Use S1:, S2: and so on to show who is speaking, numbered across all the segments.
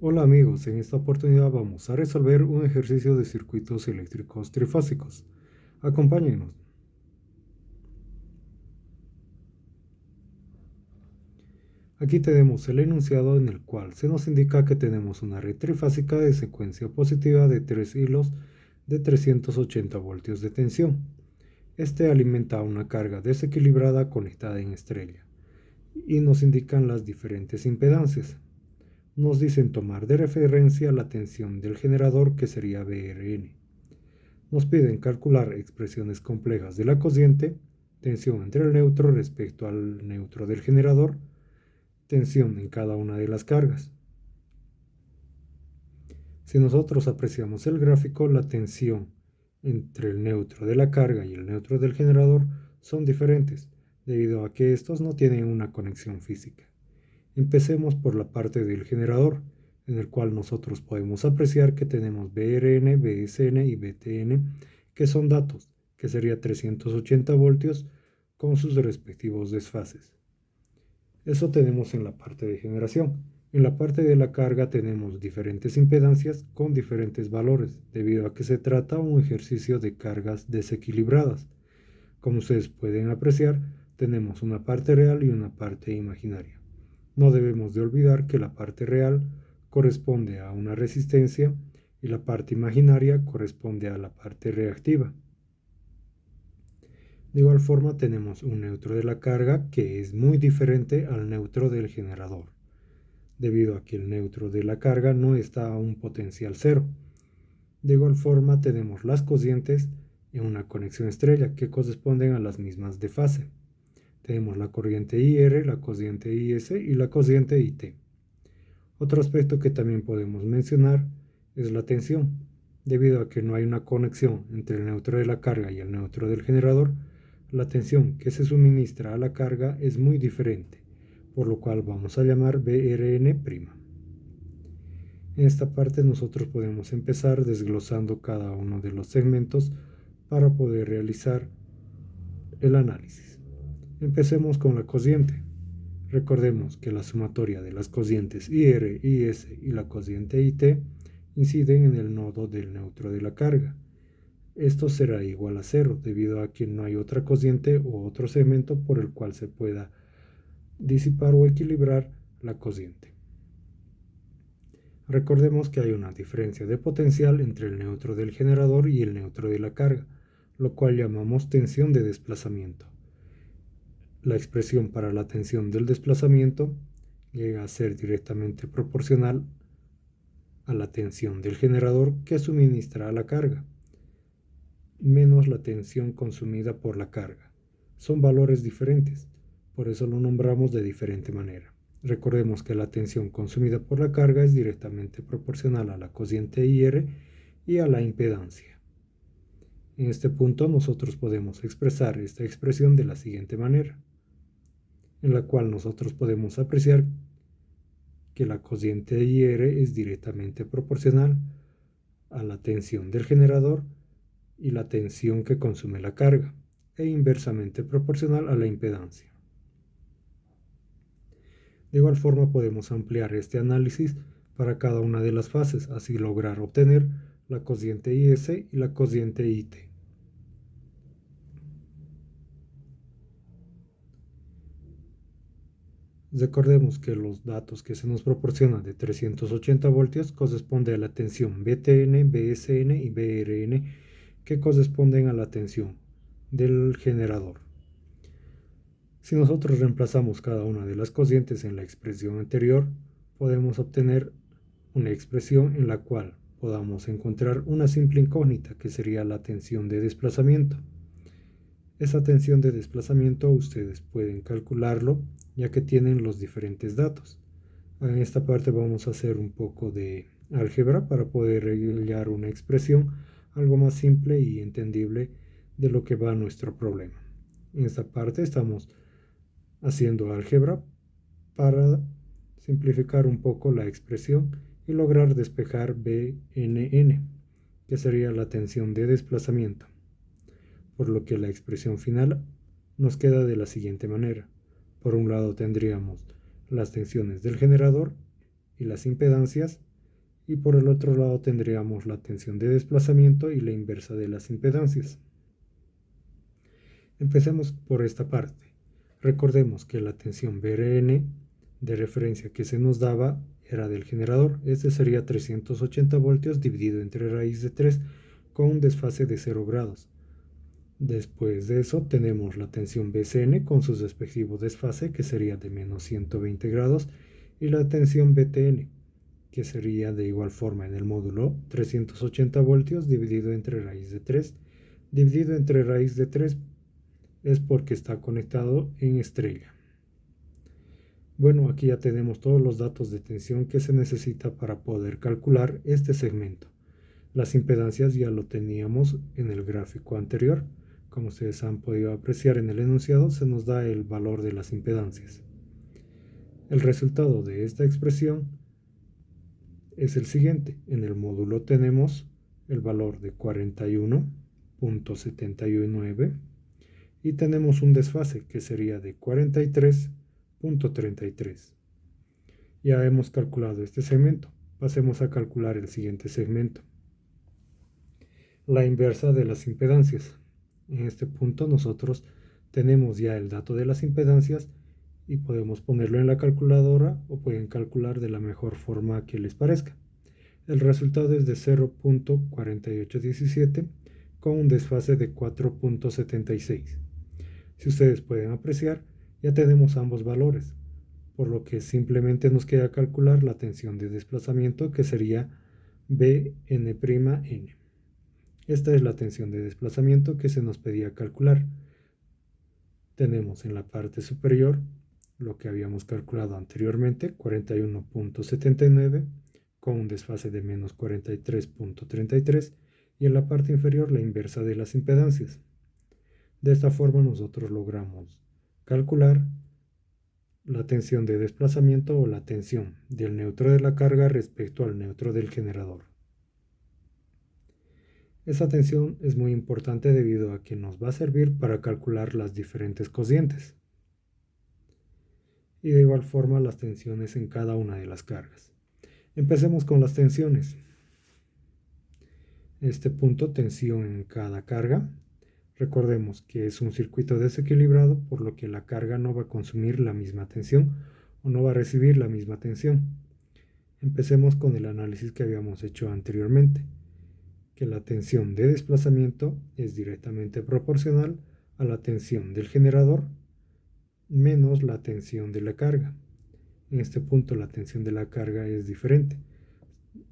S1: Hola amigos, en esta oportunidad vamos a resolver un ejercicio de circuitos eléctricos trifásicos. Acompáñenos. Aquí tenemos el enunciado en el cual se nos indica que tenemos una red trifásica de secuencia positiva de 3 hilos de 380 voltios de tensión. Este alimenta una carga desequilibrada conectada en estrella y nos indican las diferentes impedancias. Nos dicen tomar de referencia la tensión del generador, que sería BRN. Nos piden calcular expresiones complejas de la cociente, tensión entre el neutro respecto al neutro del generador, tensión en cada una de las cargas. Si nosotros apreciamos el gráfico, la tensión entre el neutro de la carga y el neutro del generador son diferentes, debido a que estos no tienen una conexión física. Empecemos por la parte del generador, en el cual nosotros podemos apreciar que tenemos BRN, BSN y BTN, que son datos, que sería 380 voltios con sus respectivos desfases. Eso tenemos en la parte de generación. En la parte de la carga tenemos diferentes impedancias con diferentes valores, debido a que se trata de un ejercicio de cargas desequilibradas. Como ustedes pueden apreciar, tenemos una parte real y una parte imaginaria. No debemos de olvidar que la parte real corresponde a una resistencia y la parte imaginaria corresponde a la parte reactiva. De igual forma tenemos un neutro de la carga que es muy diferente al neutro del generador, debido a que el neutro de la carga no está a un potencial cero. De igual forma tenemos las cocientes en una conexión estrella que corresponden a las mismas de fase. Tenemos la corriente IR, la cociente IS y la cociente IT. Otro aspecto que también podemos mencionar es la tensión. Debido a que no hay una conexión entre el neutro de la carga y el neutro del generador, la tensión que se suministra a la carga es muy diferente, por lo cual vamos a llamar BRN'. En esta parte nosotros podemos empezar desglosando cada uno de los segmentos para poder realizar el análisis. Empecemos con la cociente. Recordemos que la sumatoria de las cocientes IR, IS y la cociente IT inciden en el nodo del neutro de la carga. Esto será igual a cero, debido a que no hay otra cociente o otro segmento por el cual se pueda disipar o equilibrar la cociente. Recordemos que hay una diferencia de potencial entre el neutro del generador y el neutro de la carga, lo cual llamamos tensión de desplazamiento. La expresión para la tensión del desplazamiento llega a ser directamente proporcional a la tensión del generador que suministra la carga, menos la tensión consumida por la carga. Son valores diferentes, por eso lo nombramos de diferente manera. Recordemos que la tensión consumida por la carga es directamente proporcional a la cociente IR y a la impedancia. En este punto nosotros podemos expresar esta expresión de la siguiente manera, en la cual nosotros podemos apreciar que la cociente IR es directamente proporcional a la tensión del generador y la tensión que consume la carga, e inversamente proporcional a la impedancia. De igual forma podemos ampliar este análisis para cada una de las fases, así lograr obtener la cociente IS y la cociente IT. Recordemos que los datos que se nos proporcionan de 380 voltios corresponden a la tensión BTN, BSN y BRN, que corresponden a la tensión del generador. Si nosotros reemplazamos cada una de las cocientes en la expresión anterior, podemos obtener una expresión en la cual podamos encontrar una simple incógnita, que sería la tensión de desplazamiento. Esa tensión de desplazamiento ustedes pueden calcularlo, ya que tienen los diferentes datos. En esta parte vamos a hacer un poco de álgebra para poder hallar una expresión algo más simple y entendible de lo que va nuestro problema. En esta parte estamos haciendo álgebra para simplificar un poco la expresión y lograr despejar BNN, que sería la tensión de desplazamiento, por lo que la expresión final nos queda de la siguiente manera. Por un lado tendríamos las tensiones del generador y las impedancias y por el otro lado tendríamos la tensión de desplazamiento y la inversa de las impedancias. Empecemos por esta parte. Recordemos que la tensión Brn de referencia que se nos daba era del generador. Este sería 380 voltios dividido entre raíz de 3 con un desfase de 0 grados. Después de eso tenemos la tensión Bcn con su respectivo desfase, que sería de menos 120 grados, y la tensión Btn, que sería de igual forma en el módulo 380 voltios dividido entre raíz de 3. Dividido entre raíz de 3 es porque está conectado en estrella. Bueno, aquí ya tenemos todos los datos de tensión que se necesita para poder calcular este segmento. Las impedancias ya lo teníamos en el gráfico anterior. Como ustedes han podido apreciar en el enunciado, se nos da el valor de las impedancias. El resultado de esta expresión es el siguiente. En el módulo tenemos el valor de 41.79 y tenemos un desfase que sería de 43.33. Ya hemos calculado este segmento. Pasemos a calcular el siguiente segmento. La inversa de las impedancias. En este punto nosotros tenemos ya el dato de las impedancias y podemos ponerlo en la calculadora o pueden calcular de la mejor forma que les parezca. El resultado es de 0.4817 con un desfase de 4.76. Si ustedes pueden apreciar, ya tenemos ambos valores, por lo que simplemente nos queda calcular la tensión de desplazamiento, que sería Bn'. Esta es la tensión de desplazamiento que se nos pedía calcular. Tenemos en la parte superior lo que habíamos calculado anteriormente, 41.79 con un desfase de menos 43.33, y en la parte inferior la inversa de las impedancias. De esta forma nosotros logramos calcular la tensión de desplazamiento o la tensión del neutro de la carga respecto al neutro del generador. Esa tensión es muy importante debido a que nos va a servir para calcular las diferentes cocientes y de igual forma las tensiones en cada una de las cargas. Empecemos con las tensiones. Este punto, tensión en cada carga. Recordemos que es un circuito desequilibrado, por lo que la carga no va a consumir la misma tensión o no va a recibir la misma tensión. Empecemos con el análisis que habíamos hecho anteriormente, que la tensión de desplazamiento es directamente proporcional a la tensión del generador menos la tensión de la carga. En este punto la tensión de la carga es diferente.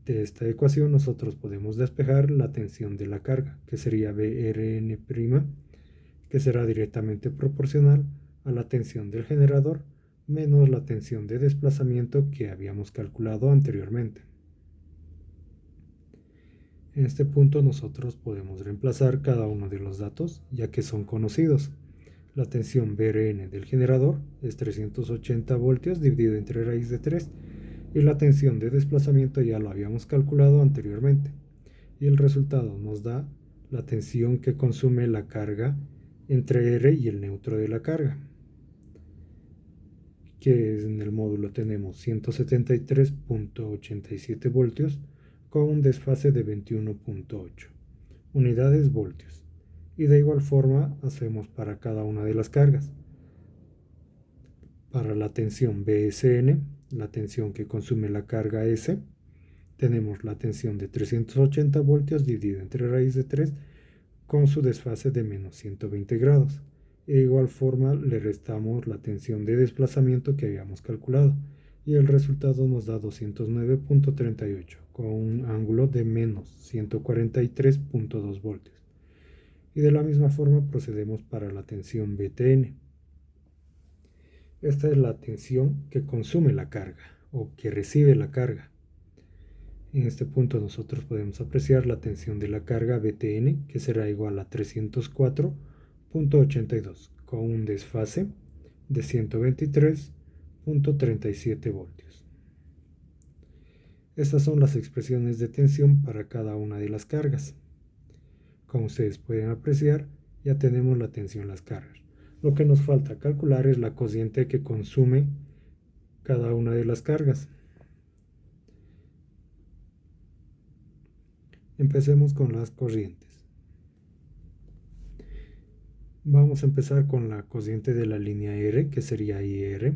S1: De esta ecuación nosotros podemos despejar la tensión de la carga, que sería Brn', que será directamente proporcional a la tensión del generador menos la tensión de desplazamiento que habíamos calculado anteriormente. En este punto nosotros podemos reemplazar cada uno de los datos, ya que son conocidos. La tensión Brn del generador es 380 voltios dividido entre raíz de 3, y la tensión de desplazamiento ya lo habíamos calculado anteriormente, y el resultado nos da la tensión que consume la carga entre R y el neutro de la carga, que en el módulo tenemos 173.87 voltios con un desfase de 21.8 unidades voltios, y de igual forma hacemos para cada una de las cargas. Para la tensión Bsn, la tensión que consume la carga S, tenemos la tensión de 380 voltios dividido entre raíz de 3 con su desfase de menos 120 grados. De igual forma le restamos la tensión de desplazamiento que habíamos calculado y el resultado nos da 209.38 con un ángulo de menos 143.2 voltios. Y de la misma forma procedemos para la tensión Btn. Esta es la tensión que consume la carga o que recibe la carga. En este punto nosotros podemos apreciar la tensión de la carga Btn, que será igual a 304.82 con un desfase de 123.37 voltios. Estas son las expresiones de tensión para cada una de las cargas. Como ustedes pueden apreciar, ya tenemos la tensión en las cargas. Lo que nos falta calcular es la cociente que consume cada una de las cargas. Empecemos con las corrientes. Vamos a empezar con la corriente de la línea R, que sería IR,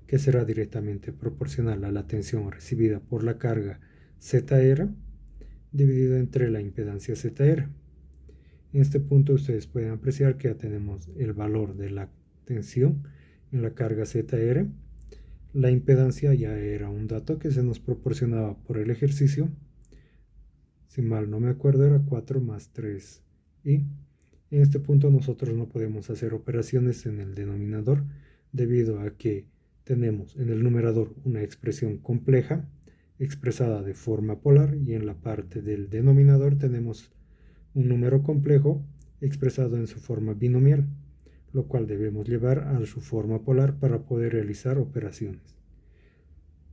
S1: que será directamente proporcional a la tensión recibida por la carga ZR dividido entre la impedancia ZR. En este punto ustedes pueden apreciar que ya tenemos el valor de la tensión en la carga ZR. La impedancia ya era un dato que se nos proporcionaba por el ejercicio. Si mal no me acuerdo, era 4 más 3. Y en este punto nosotros no podemos hacer operaciones en el denominador debido a que tenemos en el numerador una expresión compleja expresada de forma polar y en la parte del denominador tenemos un número complejo expresado en su forma binomial, lo cual debemos llevar a su forma polar para poder realizar operaciones.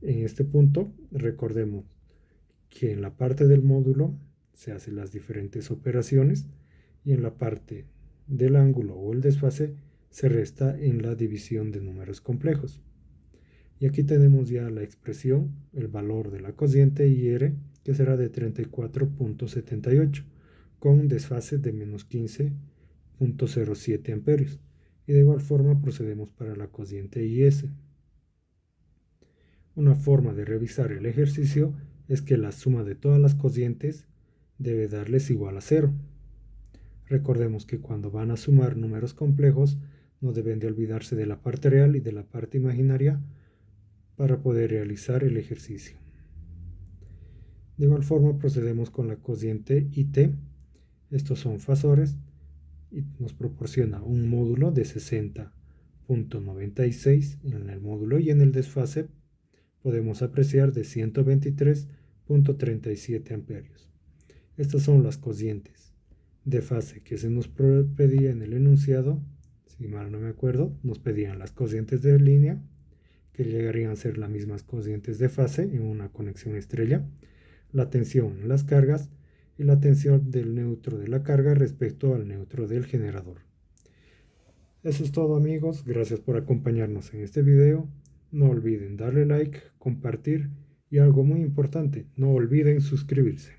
S1: En este punto recordemos que en la parte del módulo se hacen las diferentes operaciones y en la parte del ángulo o el desfase se resta en la división de números complejos. Y aquí tenemos ya la expresión, el valor de la cociente IR, que será de 34.78 con un desfase de menos 15.07 amperios. Y de igual forma procedemos para la cociente IS. Una forma de revisar el ejercicio es que la suma de todas las cocientes debe darles igual a 0. Recordemos que cuando van a sumar números complejos no deben de olvidarse de la parte real y de la parte imaginaria para poder realizar el ejercicio. De igual forma procedemos con la cociente IT. Estos son fasores y nos proporciona un módulo de 60.96 en el módulo y en el desfase podemos apreciar de 123.37 amperios. Estas son las cocientes de fase que se nos pedía en el enunciado. Si mal no me acuerdo, nos pedían las cocientes de línea, que llegarían a ser las mismas cocientes de fase en una conexión estrella, la tensión en las cargas y la tensión del neutro de la carga respecto al neutro del generador. Eso es todo, amigos, gracias por acompañarnos en este video. No olviden darle like, compartir y algo muy importante, no olviden suscribirse.